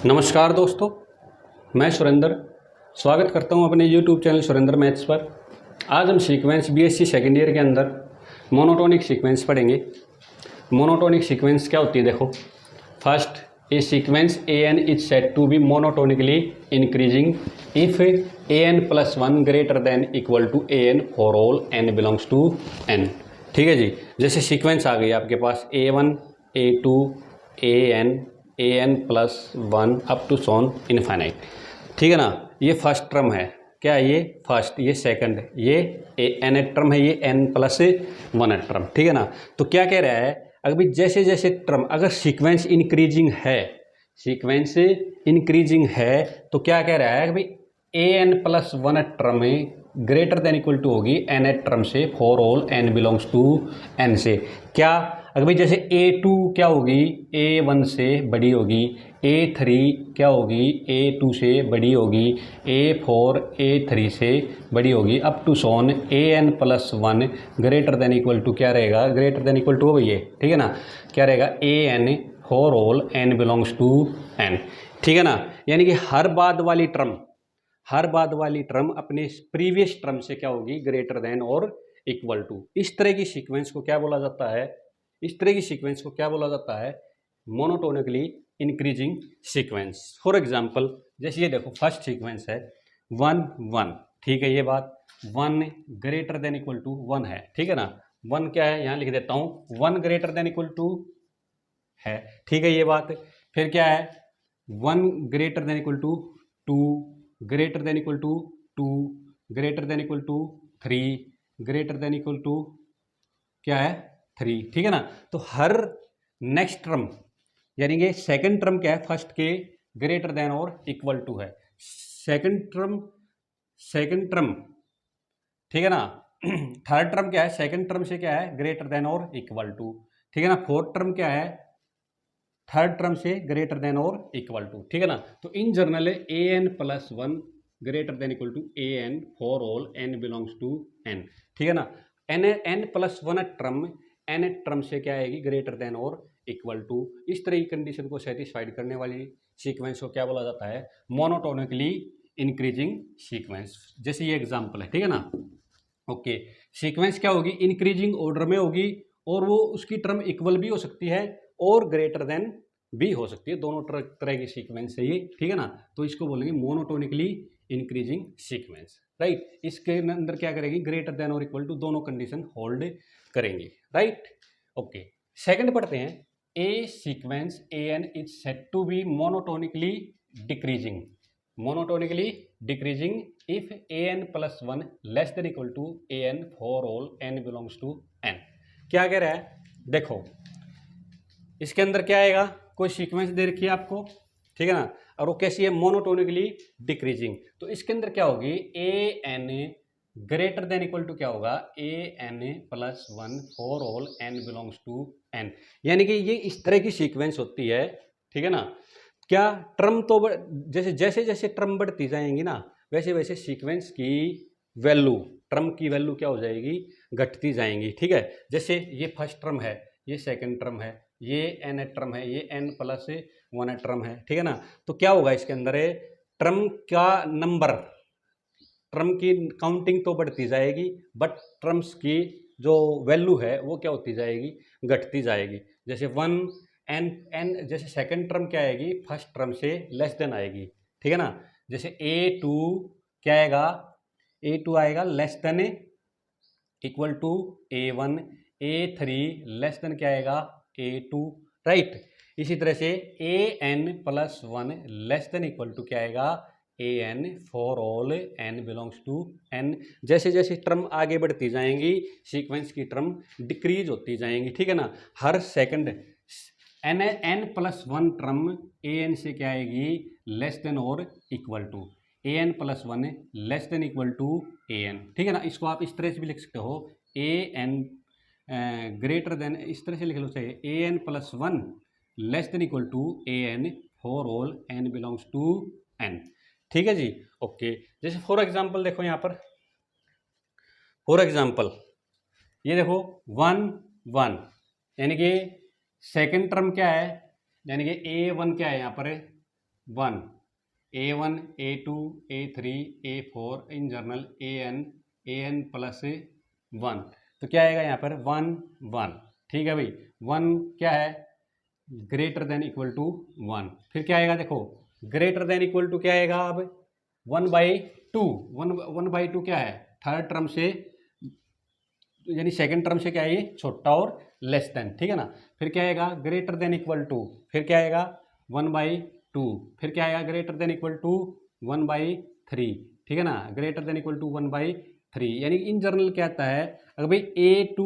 नमस्कार दोस्तों, मैं सुरेंद्र स्वागत करता हूं अपने YouTube चैनल सुरेंद्र मैथ्स पर। आज हम सीक्वेंस बीएससी सेकेंड ईयर के अंदर मोनोटोनिक सीक्वेंस पढ़ेंगे। मोनोटोनिक सीक्वेंस क्या होती है? देखो, first, a sequence A N is said to be monotonically increasing if A N plus one greater than equal to A N for all N belongs to N. ठीक है जी। जैसे सीक्वेंस आ गई आपके पास A1, A2, A N plus one up to so on infinite. ठीक है ना। ये फर्स्ट टर्म है। क्या है ये? फर्स्ट। ये सेकंड, ये एन टर्म है, ये एन प्लस वन टर्म। ठीक है ना। तो क्या कह रहा है, अभी जैसे जैसे टर्म अगर सीक्वेंस इंक्रीजिंग है, सीक्वेंस इंक्रीजिंग है तो क्या कह रहा है कि भाई A N plus one term greater than equal to होगी एन टर्म से for all N belongs to N से। क्या? अगर भाई जैसे A2 क्या होगी? A1 से बड़ी होगी। A3 क्या होगी? A2 से बड़ी होगी। A4 A3 से बड़ी होगी up to so on A N plus one greater than equal to क्या रहेगा? ग्रेटर देन इक्वल टू हो भैया। ठीक है ना। क्या रहेगा? A N for all N belongs to N. ठीक है ना। यानी कि हर बाद वाली टर्म अपने प्रीवियस टर्म से क्या होगी? ग्रेटर देन और इक्वल टू। इस तरह की सीक्वेंस को क्या बोला जाता है? Monotonically increasing sequence. For example, जैसे ये देखो, फर्स्ट सीक्वेंस है 1 1। ठीक है, ये बात 1 ग्रेटर देन इक्वल टू 1 है। ठीक है ना। 1 क्या है? यहाँ लिख देता हूँ, 1 ग्रेटर देन इक्वल टू है। ठीक है, ये बात। फिर क्या है? 1 greater than equal to 2, greater than equal to 2, greater than equal to 3, greater than equal to क्या है? 3। ठीक है ना। तो हर नेक्स्ट टर्म यानी कि सेकंड टर्म क्या है? फर्स्ट के ग्रेटर देन और इक्वल टू है। सेकंड टर्म ठीक है ना। थर्ड टर्म क्या है? सेकंड टर्म से क्या है? ग्रेटर देन और इक्वल टू। ठीक है ना। फोर्थ टर्म क्या है? थर्ड टर्म से ग्रेटर देन और इक्वल टू। ठीक है ना। तो in general A N plus one greater than equal to A N for all N belongs to N. ठीक है ना। एन प्लस वन टर्म से क्या आएगी? ग्रेटर देन और इक्वल टू। इस तरह की कंडीशन को सेटिस्फाइड करने वाली सीक्वेंस को क्या बोला जाता है? Monotonically increasing sequence. जैसे ये एग्जांपल है। ठीक है ना। ओके। सीक्वेंस क्या होगी? इंक्रीजिंग ऑर्डर में होगी और वो उसकी टर्म इक्वल भी हो सकती है और ग्रेटर देन भी हो सकती है। दोनों तरह की सीक्वेंस है ये। ठीक है ना। तो इसको बोलेंगे मोनोटोनिकली इंक्रीजिंग सीक्वेंस। राइट। इसके अंदर क्या करेगी? ग्रेटर देन और इक्वल टू दोनों कंडीशन होल्ड करेंगे। राइट। ओके। सेकंड पढ़ते हैं। A sequence A N is said to be monotonically decreasing if A N plus one less than equal to A N for all N belongs to N. क्या कह रहा है? देखो, इसके अंदर क्या आएगा? कोई सीक्वेंस दे रखी है आपको। ठीक है ना। और वो कैसी है? Monotonically decreasing. तो इसके अंदर क्या होगी? A N greater than equal to क्या होगा? A N plus one for all N belongs to N. यानी कि ये इस तरह की सीक्वेंस होती है। ठीक है ना। क्या टर्म तो जैसे जैसे जैसे टर्म बढ़ती जाएंगी ना, वैसे वैसे सीक्वेंस की वैल्यू, टर्म की वैल्यू क्या हो जाएगी? घटती जाएंगी। ठीक है। जैसे ये फर्स्ट टर्म है, ये सेकंड टर्म है, ये एन टर्म है, ये एन प्लस वन टर्म है। ठीक है ना। तो क्या होगा इसके अंदर? टर्म का नंबर, टर्म की काउंटिंग तो बढ़ती जाएगी, बट टर्म्स की जो वैल्यू है वो क्या होती जाएगी? घटती जाएगी। जैसे वन एन जैसे सेकंड टर्म क्या आएगी? फर्स्ट टर्म से लेस देन आएगी। ठीक है ना। जैसे A2 क्या आएगा? A2 आएगा less than equal to A1। A3 less than क्या आएगा? A2। राइट। इसी तरह से AN plus one less than equal to क्या आएगा? AN for all N belongs to N। जैसे जैसे टर्म आगे बढ़ती जाएंगी, सीक्वेंस की टर्म डिक्रीज होती जाएंगी। ठीक है ना। हर second N plus one term AN से क्या आएगी? लेस देन और equal to AN plus one less than equal to AN। ठीक है ना। इसको आप इस तरह से भी लिख सकते हो, AN ग्रेटर देन, इस तरह से लिख लो चाहिए, AN plus one less than equal to AN for all N belongs to N। ठीक है जी। ओके। जैसे फॉर एग्जाम्पल देखो, यहाँ पर फॉर एग्जाम्पल ये देखो 1 1, यानी कि सेकंड टर्म क्या है? यानी कि A1 क्या है यहाँ पर? One, A1, A2, A3, A4 in general AN plus one. तो क्या आएगा यहाँ पर 1 1। ठीक है भाई, 1 क्या है ग्रेटर देन इक्वल टू 1। फिर क्या आएगा देखो, ग्रेटर देन इक्वल टू क्या आएगा अब 1/2। 1/2 क्या है थर्ड टर्म से, यानी सेकंड टर्म से क्या है ये छोटा और लेस देन। ठीक है ना। फिर क्या आएगा ग्रेटर देन इक्वल टू, फिर क्या आएगा 1/2। फिर क्या आएगा ग्रेटर देन इक्वल टू 1/3। ठीक है ना, ग्रेटर देन इक्वल टू 1/3। यानी इन जनरल क्या आता है, अगर भाई A2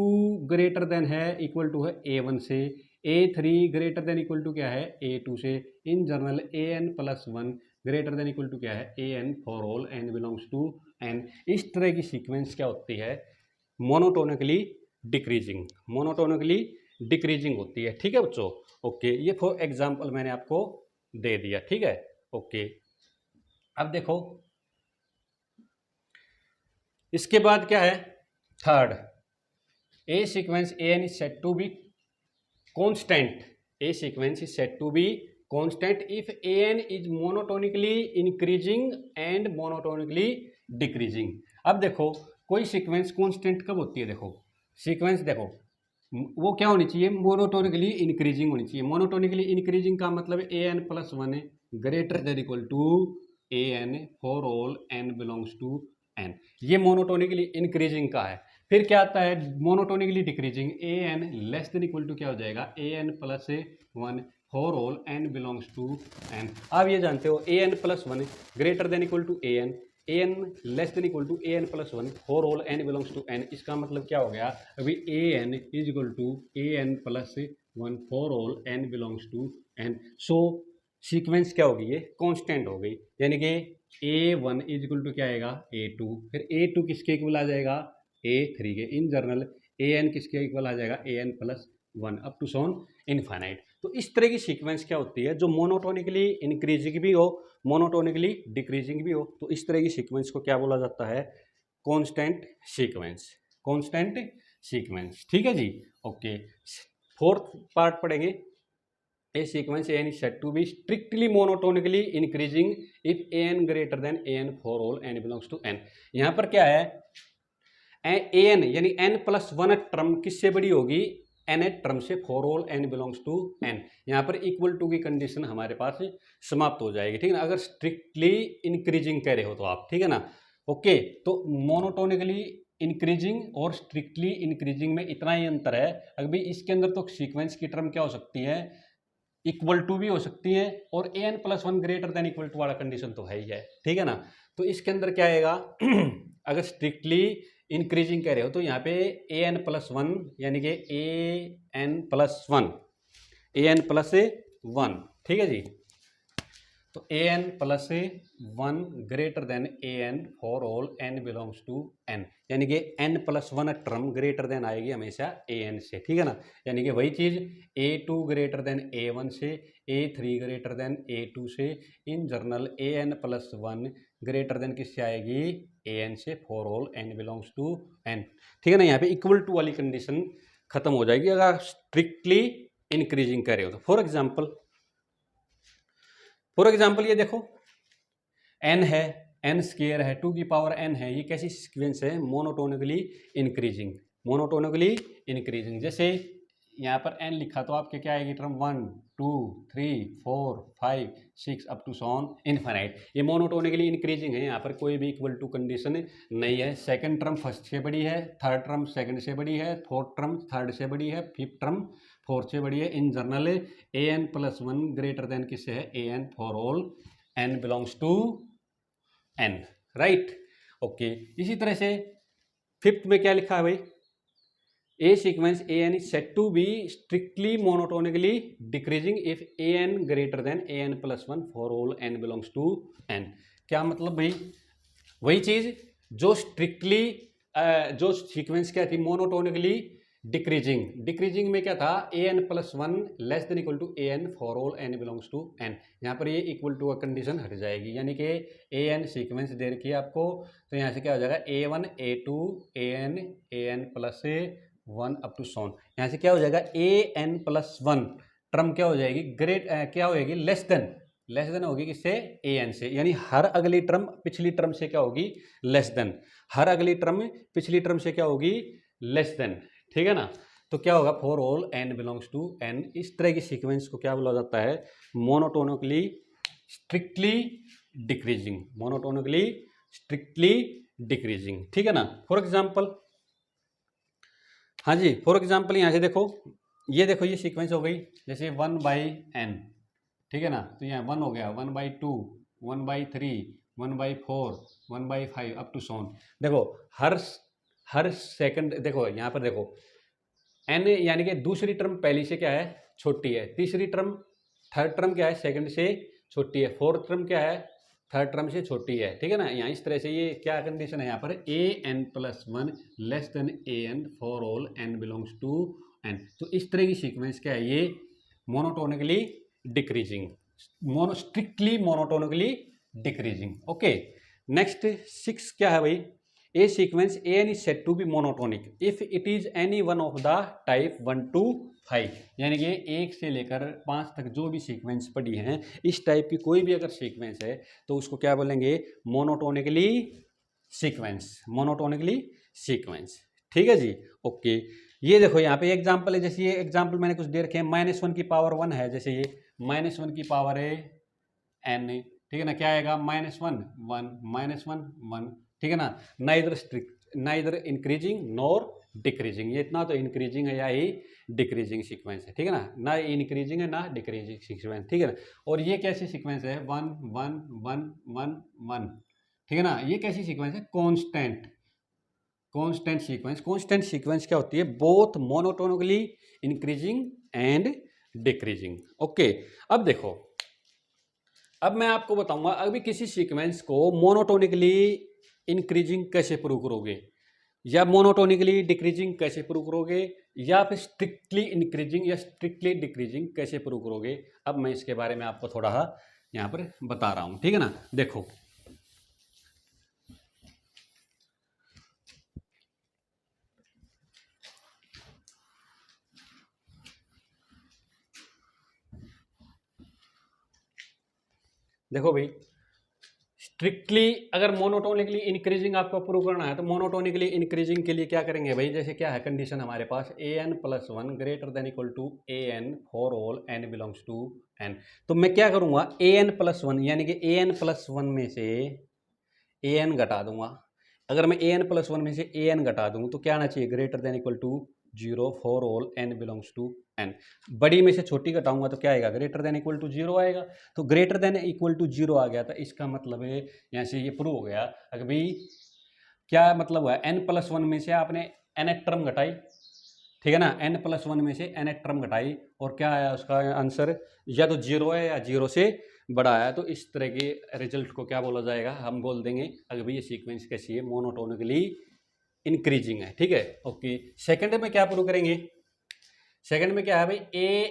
ग्रेटर देन है इक्वल टू है A1 से, A3 greater than equal to क्या है A2 से, in general AN+1 greater than equal to क्या है AN for all n belongs to n। इस तरह की सीक्वेंस क्या होती है मोनोटोनिकली डिक्रीजिंग, मोनोटोनिकली डिक्रीजिंग होती है। ठीक है बच्चों, ओके, ये फॉर एग्जांपल मैंने आपको दे दिया। ठीक है, ओके। अब देखो इसके बाद क्या है third, a sequence AN is said to be constant, a sequence is said to be constant if AN is monotonically increasing and monotonically decreasing. अब देखो कोई सीक्वेंस कांस्टेंट कब होती है, देखो सीक्वेंस देखो वो क्या होनी चाहिए मोनोटोनिकली इंक्रीजिंग होनी चाहिए। मोनोटोनिकली इंक्रीजिंग का मतलब AN+1 greater than equal to AN for all n belongs to n। ये मोनोटोनिकली इंक्रीजिंग का है। फिर क्या आता है monotonically decreasing, AN less than equal to क्या हो जाएगा AN+1 for all n belongs to n। आप ये जानते हो AN+1 greater than equal to AN less than equal to AN+1 for all n belongs to n। इसका मतलब क्या हो गया अभी AN is equal to AN+1 for all n belongs to n। So sequence क्या होगी ये कांस्टेंट हो गई, यानी कि A1 इज इक्वल टू क्या आएगा A2, फिर A2 किसके इक्वल आ जाएगा A3 के, इन जनरल AN किसके इक्वल आ जाएगा AN+1 up to so on infinite. तो इस तरह की सीक्वेंस क्या होती है जो मोनोटोनिकली इंक्रीजिंग भी हो मोनोटोनिकली डिक्रीजिंग भी हो, तो इस तरह की सीक्वेंस को क्या बोला जाता है कांस्टेंट सीक्वेंस, कांस्टेंट सीक्वेंस। ठीक है जी, ओके। फोर्थ पार्ट पढ़ेंगे, a sequence AN is said to be strictly monotonically increasing if AN greater than AN for all n belongs to n। यहाँ पर क्या है AN यानी n+1 टर्म किससे बड़ी होगी nth टर्म से for all n belongs to n। यहाँ पर इक्वल टू की कंडीशन हमारे पास समाप्त हो जाएगी। ठीक है ना, अगर स्ट्रिक्टली इंक्रीजिंग कह रहे हो तो आप, ठीक है ना, ओके। तो मोनोटोनिकली इंक्रीजिंग और स्ट्रिक्टली इंक्रीजिंग में इतना ही अंतर है। अभी इसके अंदर तो सीक्वेंस की टर्म क्या हो सकती है इक्वल टू भी हो सकती है और AN+1 greater than equal to वाला कंडीशन तो है ही है। ठीक है ना, तो इसके अंदर क्या आएगा अगर स्ट्रिक्टली इंक्रीजिंग कह रहे हो तो यहाँ पे AN+1 यानी कि AN+1, ठीक है जी। तो AN+1 greater than AN for all n belongs to n, यानी कि n+1 टर्म ग्रेटर देन आएगी हमेशा AN से। ठीक है ना, यानी कि वही चीज़ A2 ग्रेटर देन A1 से, A3 ग्रेटर देन A2 से, in general AN+1 greater then किससे आएगी AN से for all n belongs to n। ठीक है ना, यहाँ पे इक्वल टू वाली कंडीशन खत्म हो जाएगी अगर स्ट्रिक्टली इंक्रीजिंग कर रहे हो तो। फॉर एग्जाम्पल ये देखो n है, n स्क्वायर है, 2 की पावर n है, ये कैसी सीक्वेंस है मोनोटोनिकली इंक्रीजिंग, मोनोटोनिकली इंक्रीजिंग। जैसे यहाँ पर n लिखा तो आपके क्या आएगी term 1 2 3 4 5 6 up to so on infinite. ये मोनोटोनिकली इंक्रीजिंग है, यहाँ पर कोई भी इक्वल टू कंडीशन नहीं है। सेकंड टर्म फर्स्ट से बड़ी है, थर्ड टर्म सेकंड से बड़ी है, फोर्थ टर्म थर्ड से बड़ी है, फिफ्थ टर्म फोर्थ से बड़ी है। इन जनरल AN+1 ग्रेटर देन किससे है AN for all n belongs to n, right, okay. इसी तरह से फिफ्थ में क्या लिखा है भाई, A sequence AN is said to be strictly monotonically decreasing if AN greater than AN+1 for all n belongs to n। क्या मतलब भाई, वही चीज जो स्ट्रिक्टली जो सीक्वेंस क्या थी मोनोटोनिकली डिक्रीजिंग, डिक्रीजिंग में क्या था AN+1 less than equal to AN for all n belongs to n। यहाँ पर ये इक्वल टू का कंडीशन हट जाएगी, यानी कि AN सीक्वेंस दे रखी है आपको, तो यहाँ से क्या हो जाएगा A1 A2 AN+1 up to सोन। यहाँ से क्या हो जाएगा AN+1 टर्म क्या हो जाएगी क्या हो जाएगी लेस देन होगी किससे, ए एन से, यानी हर अगली टर्म पिछली टर्म से क्या होगी, लेस देन, हर अगली टर्म पिछली टर्म से क्या होगी, लेस देन, ठीक है ना। तो क्या होगा, for all N belongs to N, इस तरह की सीक्वेंस को क्या बोला जाता है, monotonically strictly decreasing, monotonically strictly decreasing, ठीक है ना। फॉर एग्जाम्पल, हाँ जी, फॉर एग्जाम्पल यहाँ से देखो, ये देखो ये सीक्वेंस हो गई जैसे 1/n, ठीक है ना, तो यहाँ 1 हो गया, 1/2, 1/3, 1/4, 1/5 अप टू सोन। देखो हर सेकंड, देखो यहाँ पर देखो n यानी कि दूसरी टर्म पहली से क्या है, छोटी है, तीसरी टर्म, थर्ड टर्म क्या है, सेकंड से छोटी है, फोर्थ टर्म क्या है, थर्ड टर्म से छोटी है, ठीक है ना। यहाँ इस तरह से ये क्या कंडीशन है यहाँ पर, an+1 less than an for all n belongs to n। तो इस तरह की सीक्वेंस क्या है, ये monotonically decreasing, strictly monotonically decreasing. Okay, next 6 क्या है भाई, a sequence an is said to be monotonic if it is any one of the type 1 to 5, यानी कि 1 से लेकर 5 तक जो भी सीक्वेंस पड़ी हैं, इस टाइप की कोई भी अगर सीक्वेंस है तो उसको क्या बोलेंगे, मोनोटोनिकली सीक्वेंस, मोनोटोनिकली सीक्वेंस, ठीक है जी। ओके, ये देखो यहाँ पे एग्जांपल है, जैसे ये एग्जांपल मैंने कुछ दे रखे हैं, -1 की पावर 1 है, जैसे ये -1 की पावर है n, ठीक है ना, क्या आएगा, -1 1 -1 1, ठीक है ना। नाइदर इंक्रीजिंग नॉर डिक्रीजिंग, ये इतना तो इंक्रीजिंग है या ही डिक्रीजिंग सीक्वेंस है, ठीक है ना इंक्रीजिंग है ना डिक्रीजिंग सीक्वेंस, ठीक है ना। और ये कैसी सीक्वेंस है, 1 1 1 1 1, ठीक है ना। ये कैसी सीक्वेंस है, कॉन्स्टेंट सीक्वेंस। कॉन्स्टेंट सीक्वेंस क्या होती है, both monotonically increasing and decreasing. Okay, अब देखो, अब मैं आपको बताऊंगा अभी किसी सीक्वेंस को मोनोटोनिकली इंक्रीजिंग कैसे प्रूव करोगे, या मोनोटोनिकली डिक्रीजिंग कैसे प्रूव करोगे, या फिर स्ट्रिक्टली इंक्रीजिंग या स्ट्रिक्टली डिक्रीजिंग कैसे प्रूव करोगे। अब मैं इसके बारे में आपको थोड़ा यहाँ पर बता रहा हूँ, ठीक है ना। देखो देखो भाई, स्ट्रिक्टली अगर मोनोटोनिकली इंक्रीजिंग आपको प्रूव करना है तो मोनोटोनिकली इंक्रीजिंग के लिए क्या करेंगे भाई, जैसे क्या है कंडीशन हमारे पास, an+1 greater than equal to an for all n belongs to n। तो मैं क्या करूंगा, an+1 यानी कि an+1 में से an घटा दूंगा। अगर मैं an+1 में से an घटा दूं तो क्या आना चाहिए, greater than equal to 0 for all n belongs to n। बड़ी में से छोटी घटाऊंगा तो क्या आएगा, ग्रेटर देन इक्वल टू 0 आएगा। तो ग्रेटर देन इक्वल टू 0 आ गया, तो इसका मतलब है यहाँ से ये प्रूव हो गया। अगर भाई क्या मतलब हुआ, n+1 में से आपने n टर्म घटाई, ठीक है ना, n+1 में से n टर्म घटाई, और क्या आया उसका आंसर, या तो 0 है या 0 से बड़ा आया। तो इस तरह के रिजल्ट को क्या बोला जाएगा, हम बोल देंगे अगर भाई ये सीक्वेंस कैसी है, मोनोटोनिकली इंक्रीजिंग है, ठीक है। ओके, सेकंड में क्या प्रूव करेंगे, सेकंड में क्या है भाई,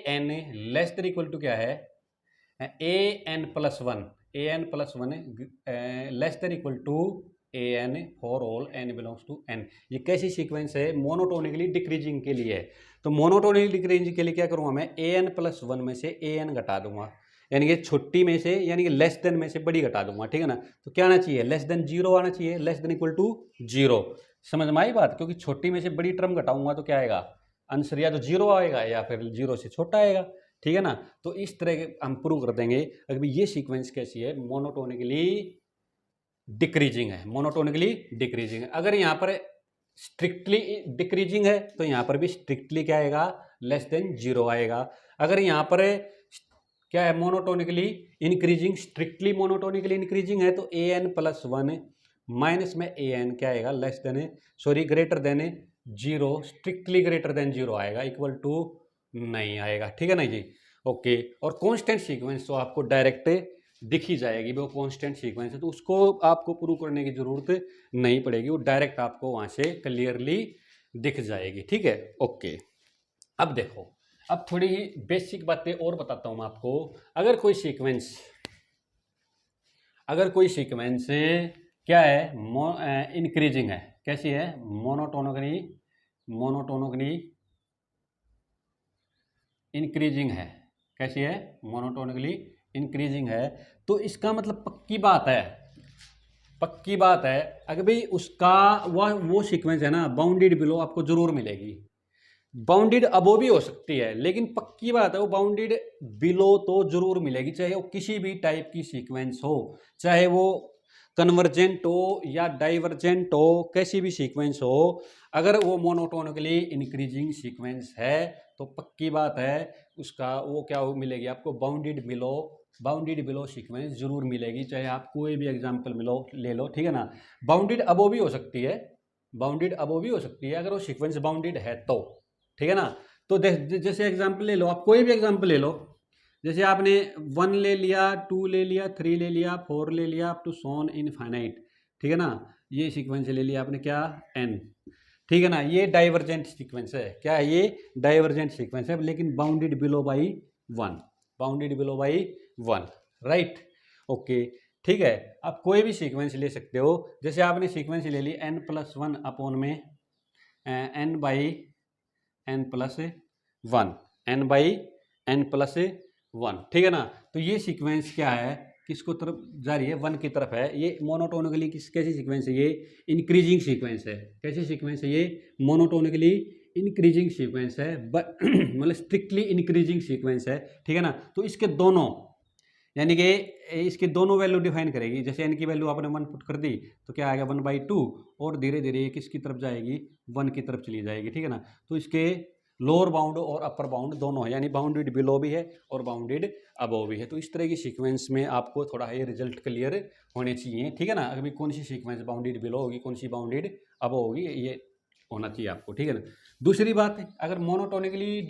an less than equal to क्या है, an+1 less than equal to an for all n belongs to n। ये कैसी सीक्वेंस है, मोनोटोनिकली डिक्रीजिंग के लिए है। तो मोनोटोनिकली डिक्रीजिंग के लिए क्या करूंगा मैं, an+1 में से an घटा दूंगा, यानी कि छोटी में से, यानी कि लेस देन में से बड़ी घटा दूंगा, ठीक है ना। तो क्या आना चाहिए, लेस देन 0 आना चाहिए, लेस देन इक्वल टू 0। समझ में आई बात, क्योंकि छोटी में से बड़ी टर्म घटाऊंगा तो क्या आएगा आंसर, या तो 0 आएगा या फिर 0 से छोटा आएगा, ठीक है ना। तो इस तरह के हम प्रूव कर देंगे अगर ये सीक्वेंस कैसी है, मोनोटोनिकली डिक्रीजिंग है, मोनोटोनिकली डिक्रीजिंग है। अगर यहाँ पर स्ट्रिक्टली डिक्रीजिंग है तो यहाँ पर भी स्ट्रिक्टली क्या आएगा, लेस देन 0 आएगा। अगर यहाँ पर क्या है, monotonically increasing, strictly monotonically increasing है तो an+1 माइनस में an क्या आएगा, less then, sorry greater than 0, strictly greater than 0 आएगा, इक्वल टू नहीं आएगा, ठीक है ना जी। ओके, और कांस्टेंट सीक्वेंस तो आपको डायरेक्ट दिख ही जाएगी, वो कांस्टेंट सीक्वेंस है तो उसको आपको प्रूव करने की जरूरत नहीं पड़ेगी, वो डायरेक्ट आपको वहां से क्लियरली दिख जाएगी, ठीक है। ओके, अब देखो, अब थोड़ी बेसिक बातें और बताता हूं मैं आपको। अगर कोई सीक्वेंस क्या है, इंक्रीजिंग है, कैसी है, मोनोटोनिकली इंक्रीजिंग है, कैसी है, मोनोटोनिकली इंक्रीजिंग है, तो इसका मतलब पक्की बात है अगर भाई उसका वो सीक्वेंस है ना, बाउंडेड बिलो आपको जरूर मिलेगी। बाउंडेड अबो भी हो सकती है, लेकिन पक्की बात है वो बाउंडेड बिलो तो जरूर मिलेगी, चाहे वो किसी भी टाइप की सीक्वेंस हो, चाहे वो कन्वर्जेंट हो या डाइवर्जेंट हो, कैसी भी सीक्वेंस हो, अगर वो मोनोटोनिकली इंक्रीजिंग सीक्वेंस है तो पक्की बात है उसका वो क्या मिलेगी आपको, बाउंडेड बिलो सीक्वेंस जरूर मिलेगी, चाहे आप कोई भी एग्जांपल ले लो, ठीक है ना। बाउंडेड अबो भी हो सकती है, अगर वो सीक्वेंस बाउंडेड है तो, ठीक है ना। तो जैसे एग्जांपल ले लो, आप कोई भी एग्जांपल ले लो, जैसे आपने 1 ले लिया, 2 ले लिया, 3 ले लिया, 4 ले लिया, अप टू सोन इनफाइनाइट, ठीक है ना। ये सीक्वेंस ले लिया आपने क्या, n, ठीक है ना। ये डाइवर्जेंट सीक्वेंस है, क्या है ये, डाइवर्जेंट सीक्वेंस है, लेकिन bounded below by 1, right, okay, ठीक है। आप कोई भी सीक्वेंस ले सकते हो, जैसे आपने सीक्वेंस ले ली n+1 अपॉन में n/n+1, ठीक है ना। तो ये सीक्वेंस क्या है, किसको तरफ जा रही है, 1 की तरफ है। ये मोनोटोनिकली कैसी सीक्वेंस है, ये इंक्रीजिंग सीक्वेंस है। कैसी सीक्वेंस है ये, मोनोटोनिकली इंक्रीजिंग सीक्वेंस है, मतलब स्ट्रिक्टली इंक्रीजिंग सीक्वेंस है, ठीक है ना। तो इसके दोनों, यानी कि इसके दोनों वैल्यू डिफाइन करेगी। जैसे n की वैल्यू आपने 1 पुट कर दी तो क्या आएगा 1/2, और धीरे धीरे ये किसकी तरफ जाएगी, 1 की तरफ चली जाएगी, ठीक है ना। तो इसके लोअर बाउंड और अपर बाउंड दोनों है, यानी बाउंडेड बिलो भी है और बाउंडेड अबव भी है। तो इस तरह की सीक्वेंस में आपको थोड़ा ये रिजल्ट क्लियर होने चाहिए, ठीक है ना। अभी कौन सी सीक्वेंस बाउंडेड बिलो होगी, कौन सी बाउंडेड अबव होगी, ये होना चाहिए आपको, ठीक है ना। दूसरी बात, अगर मोनोटोनिकली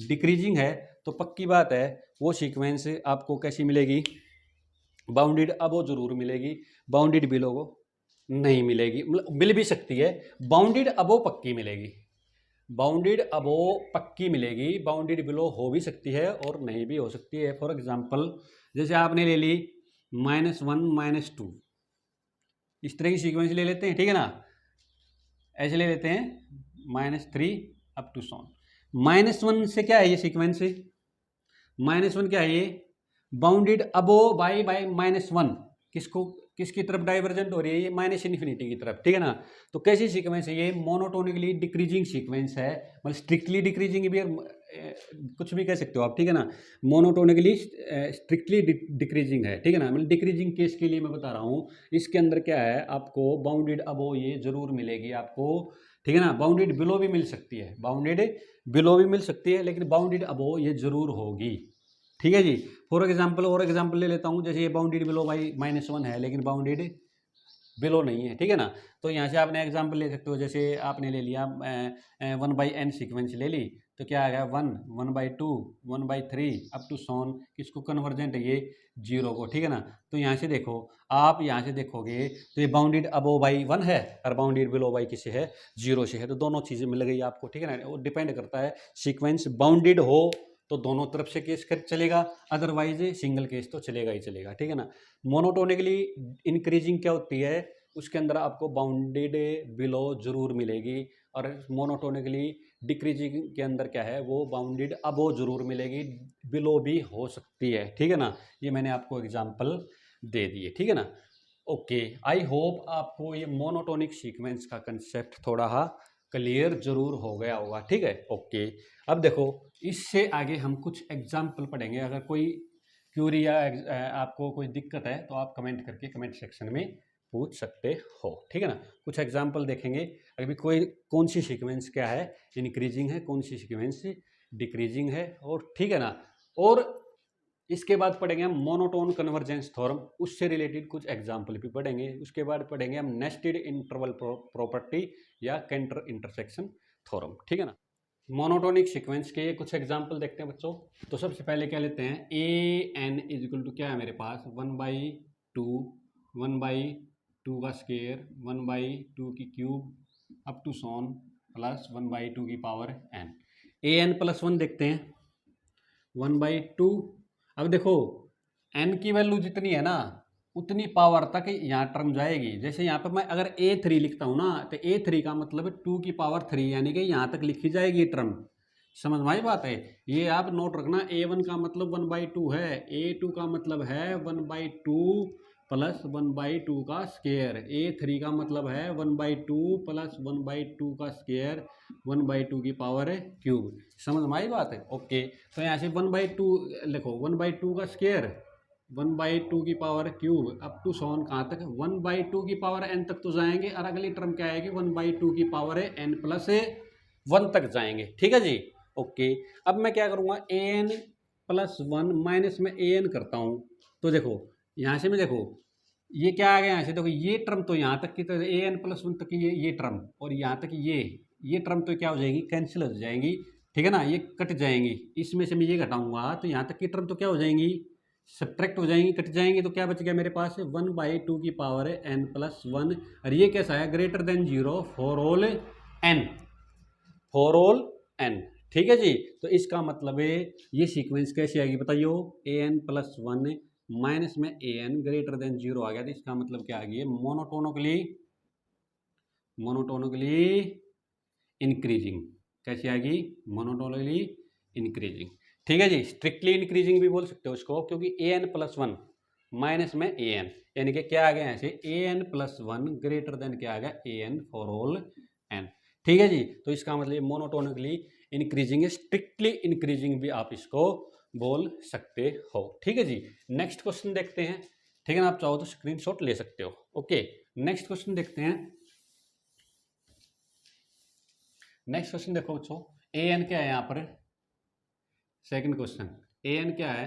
डिक्रीजिंग है तो पक्की बात है वो सीक्वेंस आपको कैसी मिलेगी, बाउंडेड अबो जरूर मिलेगी, बाउंडेड बिलो को नहीं मिलेगी, मतलब मिल भी सकती है, बाउंडेड अबो पक्की मिलेगी, बाउंडेड बिलो हो भी सकती है और नहीं भी हो सकती है। फॉर एग्जांपल जैसे आपने ले ली -1 -2, इस तरह की सीक्वेंस ले लेते हैं, ठीक है ना। ऐसे ले लेते हैं -3 अप टू सोन। -1 से क्या है ये सीक्वेंस, -1 क्या है ये, बाउंडेड अबो बाय -1, किसकी तरफ डाइवर्जेंट हो रही है, ये -इन्फिनिटी की तरफ, ठीक है ना। तो कैसी सीक्वेंस है ये, मोनोटोनिकली डिक्रीजिंग सीक्वेंस है, मतलब स्ट्रिक्टली डिक्रीजिंग भी, कुछ भी कह सकते हो आप, ठीक है ना। मोनोटोनिकली स्ट्रिक्टली डिक्रीजिंग है, ठीक है ना। मतलब डिक्रीजिंग केस के लिए मैं बता रहा हूँ, इसके अंदर क्या है, आपको बाउंडेड अबो ये जरूर मिलेगी आपको, ठीक है ना। बाउंडेड बिलो भी मिल सकती है, लेकिन बाउंडेड अबो ये जरूर होगी, ठीक है जी। फॉर एग्जांपल और एग्जांपल ले लेता हूँ, जैसे ये बाउंडेड बिलो बाई -1 है, लेकिन बाउंडेड बिलो नहीं है, ठीक है ना। तो यहाँ से आपने एग्जांपल ले सकते हो, जैसे आपने ले लिया 1/n सीक्वेंस ले ली, तो क्या आ गया 1, 1/2, 1/3 अप टू सोन, किसको कन्वर्जेंट है ये, 0 को, ठीक है ना। तो यहाँ से देखो, आप यहाँ से देखोगे तो ये बाउंडेड अबो बाई 1 है और बाउंडेड बिलो बाई किससे है, 0 से है। तो दोनों चीज़ें मिल गई आपको, ठीक है ना। वो डिपेंड करता है, सीक्वेंस बाउंडेड हो तो दोनों तरफ से केस चलेगा, अदरवाइज सिंगल केस तो चलेगा ही चलेगा, ठीक है ना। मोनोटोनिकली इंक्रीजिंग क्या होती है, उसके अंदर आपको बाउंडेड बिलो जरूर मिलेगी, और मोनोटोनिकली डिक्रीजिंग के अंदर क्या है, वो बाउंडेड अबो जरूर मिलेगी, बिलो भी हो सकती है, ठीक है ना। ये मैंने आपको एग्जांपल दे दिए, ठीक है ना। ओके, आई होप आपको ये मोनोटोनिक सीक्वेंस का कंसेप्ट थोड़ा क्लियर जरूर हो गया होगा, ठीक है। ओके, अब देखो इससे आगे हम कुछ एग्जाम्पल पढ़ेंगे। अगर कोई क्यूरी या आपको कोई दिक्कत है तो आप कमेंट करके कमेंट सेक्शन में पूछ सकते हो, ठीक है ना। कुछ एग्जाम्पल देखेंगे, अभी कौन सी सीक्वेंस क्या है, इंक्रीजिंग है, कौन सी सीक्वेंस डिक्रीजिंग है, और ठीक है ना। और इसके बाद पढ़ेंगे हम मोनोटोन कन्वर्जेंस थ्योरम, उससे रिलेटेड कुछ एग्जाम्पल भी पढ़ेंगे। उसके बाद पढ़ेंगे हम नेस्टेड इंटरवल प्रॉपर्टी या कैंटर इंटरसेक्शन थ्योरम, ठीक है ना। मोनोटोनिक सीक्वेंस के कुछ एग्जाम्पल देखते हैं बच्चों। तो सबसे पहले क्या लेते हैं, an इजिकल टू क्या है मेरे पास, 1/2 का स्केयर, 1/2 की cube up to so on plus 1/2 की पावर n। an+1 देखते हैं, 1/2। अब देखो n की वैल्यू जितनी है ना, उतनी पावर तक यहाँ टर्म जाएगी। जैसे यहाँ पे मैं अगर a3 लिखता हूँ ना, तो a3 का मतलब 2 की पावर 3, यानी कि यहाँ तक लिखी जाएगी टर्म, समझ में आई बात है। ये आप नोट रखना, A1 का मतलब 1/2 है, A2 का मतलब है 1/2 प्लस 1/2 का स्क्वायर, A3 का मतलब है 1/2 प्लस 1/2 का स्क्वायर 1/2 की पावर क्यूब। समझ में आई बात है। ओके, तो यहाँ से 1/2 लिखो, 1/2 का स्क्वायर 1/2 की पावर क्यूब अप टू सोन कहाँ तक, 1/2 की पावर n तक तो जाएंगे, और अगली टर्म क्या आएगी 1/2 की पावर n प्लस 1 तक जाएंगे। ठीक है जी। ओके, अब मैं क्या करूँगा, an+1 माइनस में an करता हूँ। तो देखो यहाँ से मैं देखो ये क्या आ गया, यहाँ से देखो ये टर्म तो यहाँ तक की, तो an+1 तक की ये टर्म, और यहाँ तक ये टर्म तो क्या हो जाएगी, कैंसिल हो जाएंगी। ठीक है ना, ये कट जाएंगी, इसमें से मैं ये घटाऊंगा तो यहाँ तक की टर्म तो क्या हो जाएंगी, सब्ट्रैक्ट हो जाएंगी, कट जाएंगी। तो क्या बच गया मेरे पास 1/2 की पावर n+1, और ये कैसा है, greater then 0 for all n, for all n। ठीक है जी। तो इसका मतलब है ये सीक्वेंस कैसी आएगी बताइयो, an+1 माइनस में an ग्रेटर देन 0 आ गया, तो इसका मतलब क्या आ गया, मोनोटोनिकली इंक्रीजिंग। कैसी आएगी, मोनोटोनिकली इंक्रीजिंग। ठीक है जी, स्ट्रिक्टली इंक्रीजिंग भी बोल सकते हो उसको, क्योंकि an+1 माइनस में an, यानी कि क्या आ गया ऐसे, an+1 ग्रेटर देन क्या आ गया, an फॉर ऑल n। ठीक है जी, तो इसका मतलब मोनोटोनिकली इंक्रीजिंग है, स्ट्रिक्टली इंक्रीजिंग भी आप इसको बोल सकते हो। ठीक है जी, नेक्स्ट क्वेश्चन देखते हैं। ठीक है ना, आप चाहो तो स्क्रीनशॉट ले सकते हो। ओके, नेक्स्ट क्वेश्चन देखते हैं। नेक्स्ट क्वेश्चन देखो बच्चों, an क्या है यहाँ पर, सेकंड क्वेश्चन, an क्या है,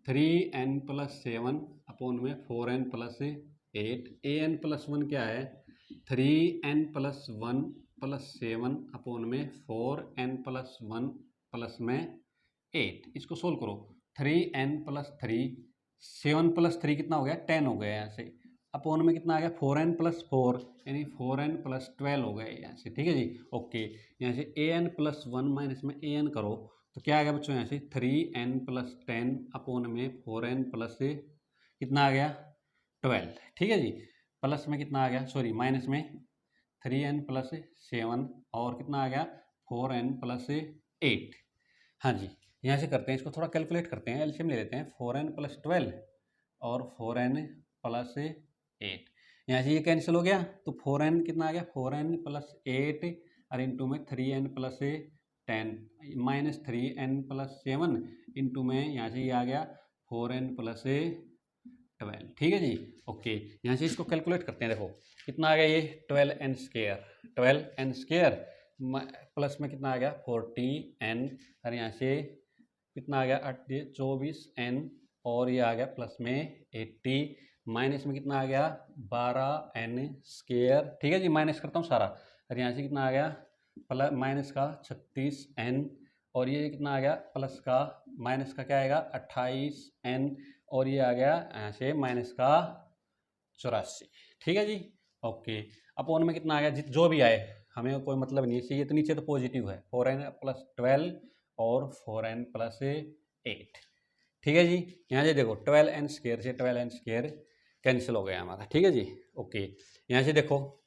3n+7 अपॉन में 4n+8, an+1 क्या है, 3n+1 + 7 अपॉन में 4n+1 प्लस में 8। इसको सोल्व करो, 3n+3, 7+3 कितना हो गया, 10 हो गया यहाँ से, अपॉन में कितना आ गया, 4n+4 यानी 4n+12 हो गया यहाँ से। ठीक है जी। ओके, यहाँ से an+1 माइनस में an करो तो क्या आ गया बच्चों, यहाँ से 3n+10 अपॉन में 4n+ कितना आ गया, 12। ठीक है जी, प्लस में कितना आ गया, सॉरी माइनस में 3n+7 और कितना आ गया 4n+8। हाँ जी, यहाँ से करते हैं, इसको थोड़ा कैलकुलेट करते हैं, एलसीएम ले लेते हैं, 4n+12 और 4n+8, यहाँ से ये कैंसिल हो गया, तो 4n कितना आ गया, 4n+8 और इंटू में 3n+10 माइनस 3n+7 इंटू में यहाँ से ये आ गया 4n+12। ठीक है जी। ओके, यहाँ से इसको कैलकुलेट करते हैं, देखो कितना आ गया ये 12n² प्लस में कितना आ गया 40n, और यहाँ से कितना आ गया 24n, और ये आ गया प्लस में 80, माइनस में कितना आ गया 12n²। ठीक है जी, माइनस करता हूँ सारा, और यहाँ से कितना आ गया प्लस माइनस का 36n, और ये कितना आ गया प्लस का माइनस का क्या आएगा 28n, और ये आ गया यहाँ से माइनस का 84। ठीक है जी। ओके, अपॉन में कितना आ गया, जो भी आए हमें कोई मतलब नहीं चाहिए, तो नीचे तो पॉजिटिव है 4n+12 और 4n+8। ठीक है जी, यहाँ से देखो 12n² से 12n² कैंसिल हो गया हमारा। ठीक है जी। ओके, यहाँ से देखो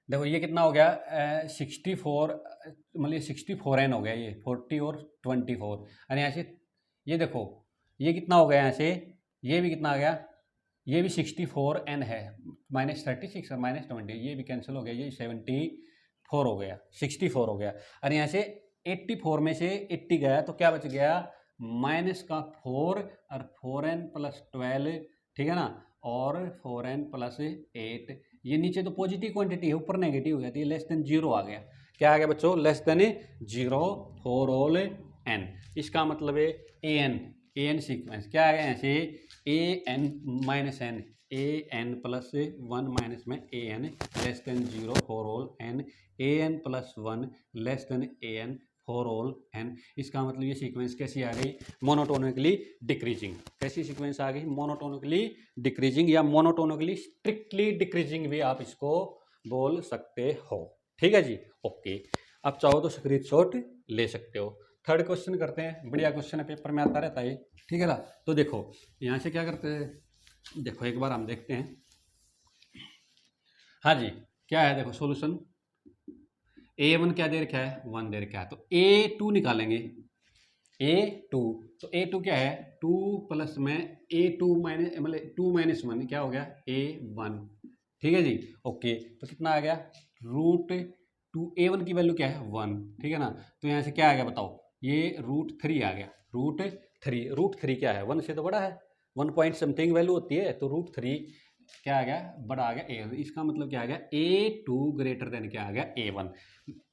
ये कितना हो गया 64, मतलब 64n हो गया, ये 40 और 24, और यहाँ से ये देखो ये कितना हो गया, यहाँ से ये भी कितना आ गया, ये भी 64n है, -36 और -20, ये भी कैंसिल हो गया, ये 74 हो गया, 64 हो गया, और यहाँ से 84 में से 80 गया तो क्या बच गया -4 और 4n+12। ठीक है ना, और 4n+8, ये नीचे तो पॉजिटिव क्वांटिटी है, ऊपर नेगेटिव है, तो ये लेस देन 0 आ गया। क्या आ गया बच्चों, less than 0 for all n। इसका मतलब है an सीक्वेंस क्या आ गया, यहाँ से an-n, an+1 माइनस में an less then 0 for all n, an+1 less than an for all n। इसका मतलब ये सीक्वेंस कैसी आ गई, मोनोटोनिकली डिक्रीजिंग। कैसी सीक्वेंस आ गई, मोनोटोनिकली डिक्रीजिंग, या मोनोटोनिकली स्ट्रिक्टली डिक्रीजिंग भी आप इसको बोल सकते हो। ठीक है जी। ओके, आप चाहो तो स्क्रीनशॉट ले सकते हो। थर्ड क्वेश्चन करते हैं, बढ़िया क्वेश्चन है, पेपर में आता रहता है। ठीक है ना, तो देखो यहाँ से क्या करते हैं, देखो एक बार हम देखते हैं। हाँ जी, क्या है देखो सॉल्यूशन, A1 क्या दे रखा है, 1 दे रखा है, तो A2 निकालेंगे, A2, तो A2 क्या है, 2 प्लस में A2 माइनस मतलब 2 माइनस 1 क्या हो गया, A1, ठीक है जी। ओके, तो कितना आ गया, √2, A1 की वैल्यू क्या है 1, ठीक है ना, तो यहाँ से क्या आ गया बताओ, ये √3 आ गया, √3 क्या है, 1 से तो बड़ा है, 1 पॉइंट समथिंग वैल्यू होती है, तो √3 क्या आ गया, बड़ा आ गया A1, इसका मतलब क्या आ गया, A2 ग्रेटर देन क्या आ गया, A1।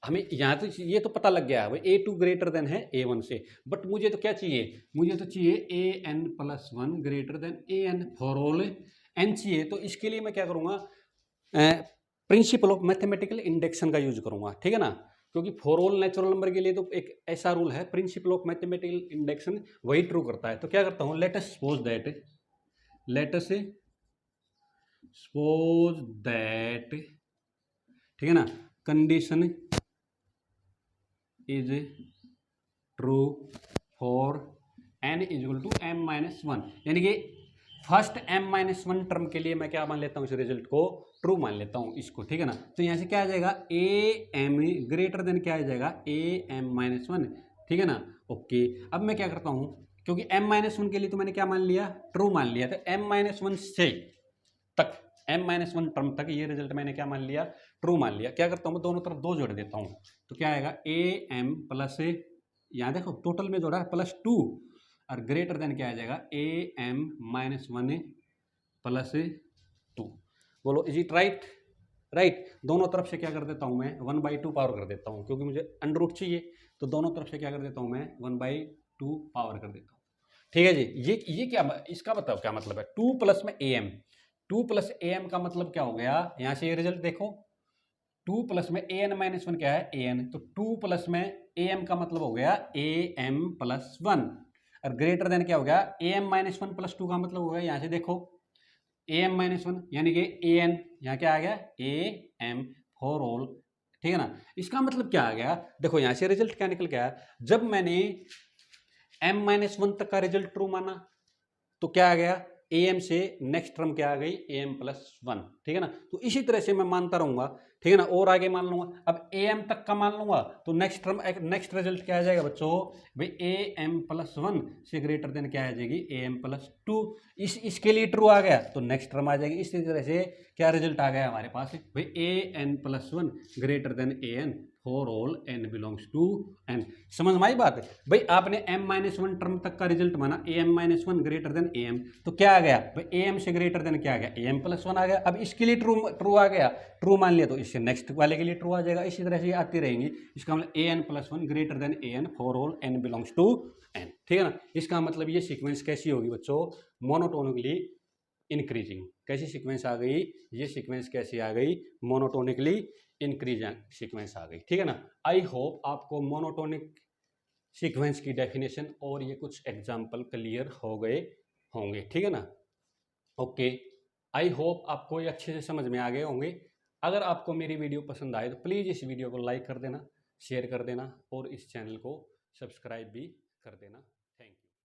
हमें यहाँ तो ये तो पता लग गया है भाई A2 ग्रेटर देन है A1 से, बट मुझे तो क्या चाहिए, मुझे तो चाहिए AN+1 greater than AN, for all N चाहिए। तो इसके लिए मैं क्या करूँगा, प्रिंसिपल ऑफ मैथमेटिकल इंडेक्शन का यूज करूँगा, ठीक है ना, क्योंकि फॉर ऑल नेचुरल नंबर के लिए तो एक ऐसा रूल है, प्रिंसिपल ऑफ मैथमेटिकल इंडेक्शन वही ट्रू करता है। तो क्या करता हूँ, लेट अस सपोज दैट, ठीक है ना, condition is true for n equal to m-1, यानी कि फर्स्ट m-1 टर्म के लिए मैं क्या मान लेता हूँ, इस रिजल्ट को ट्रू मान लेता हूँ इसको, ठीक है ना। तो यहाँ से क्या आ जाएगा, am ग्रेटर देन क्या आ जाएगा, am-1, ठीक है ना। ओके, अब मैं क्या करता हूँ, क्योंकि m-1 के लिए तो मैंने क्या मान लिया, ट्रू मान लिया, तो m-1 से तक m-1 टर्म तक ये रिजल्ट मैंने क्या मान लिया, ट्रू मान लिया। क्या करता हूँ मैं, दोनों तरफ 2 जोड़ देता हूँ, तो क्या आएगा, am प्लस, यहाँ देखो टोटल में जोड़ा है +2, और ग्रेटर देन क्या आ जाएगा, am-1 प्लस 2। बोलो इज इट राइट, राइट। दोनों तरफ से क्या कर देता हूँ मैं, 1/2 पावर कर देता हूँ, क्योंकि मुझे अंडर रूट चाहिए, तो दोनों तरफ से क्या कर देता हूँ मैं, 1/2 पावर कर देता हूँ, ठीक है जी। ये क्या, इसका बताओ क्या मतलब है, 2 प्लस में am, 2 प्लस am का मतलब क्या हो गया, यहाँ से ये रिजल्ट देखो, 2 प्लस में an-1 क्या है, an, तो 2 प्लस में am का मतलब हो गया am+1, और ग्रेटर देन क्या हो गया, am-1 प्लस 2 का मतलब हो गया, यहाँ से देखो am-1, यानी कि an, यहाँ क्या आ गया, am फॉर ऑल, ठीक है ना। इसका मतलब क्या आ गया, देखो यहाँ से रिजल्ट क्या निकल गया, जब मैंने m-1 तक का रिजल्ट ट्रू माना तो क्या आ गया, am से नेक्स्ट टर्म क्या आ गई, am+1, ठीक है ना। तो इसी तरह से मैं मानता रहूंगा, ठीक है ना, और आगे मान लूंगा। अब am तक का मान लूंगा तो नेक्स्ट टर्म, नेक्स्ट रिजल्ट क्या आ जाएगा बच्चों, भाई am+1 से ग्रेटर देन क्या आ जाएगी, am+2, इसके लिए ट्रू आ गया तो नेक्स्ट टर्म आ जाएगी। इसी तरह से क्या रिजल्ट आ गया हमारे पास, भाई an+1 greater than an for all n belongs to n। समझ में आई बात, भाई आपने m-1 टर्म तक का रिजल्ट माना, am-1 ग्रेटर देन am, तो क्या आ गया भाई, am से ग्रेटर देन क्या आ गया, am+1 आ गया। अब इसके लिए ट्रू आ गया, ट्रू मान लिया तो इससे नेक्स्ट वाले के लिए ट्रू आ जाएगा। इसी तरह से आती रहेंगी, इसका मतलब an+1 greater than an for all n belongs to n, ठीक है ना। इसका मतलब ये सीक्वेंस कैसी होगी बच्चों, मोनोटोनिकली इंक्रीजिंग। कैसी सीक्वेंस आ गई, ये सीक्वेंस कैसी आ गई, मोनोटोनिकली इंक्रीजिंग सीक्वेंस आ गई, ठीक है ना। आई होप आपको मोनोटोनिक सीक्वेंस की डेफिनेशन और ये कुछ एग्जाम्पल क्लियर हो गए होंगे, ठीक है ना। ओके, आई होप आपको ये अच्छे से समझ में आ गए होंगे। अगर आपको मेरी वीडियो पसंद आए तो प्लीज़ इस वीडियो को लाइक कर देना, शेयर कर देना और इस चैनल को सब्सक्राइब भी कर देना।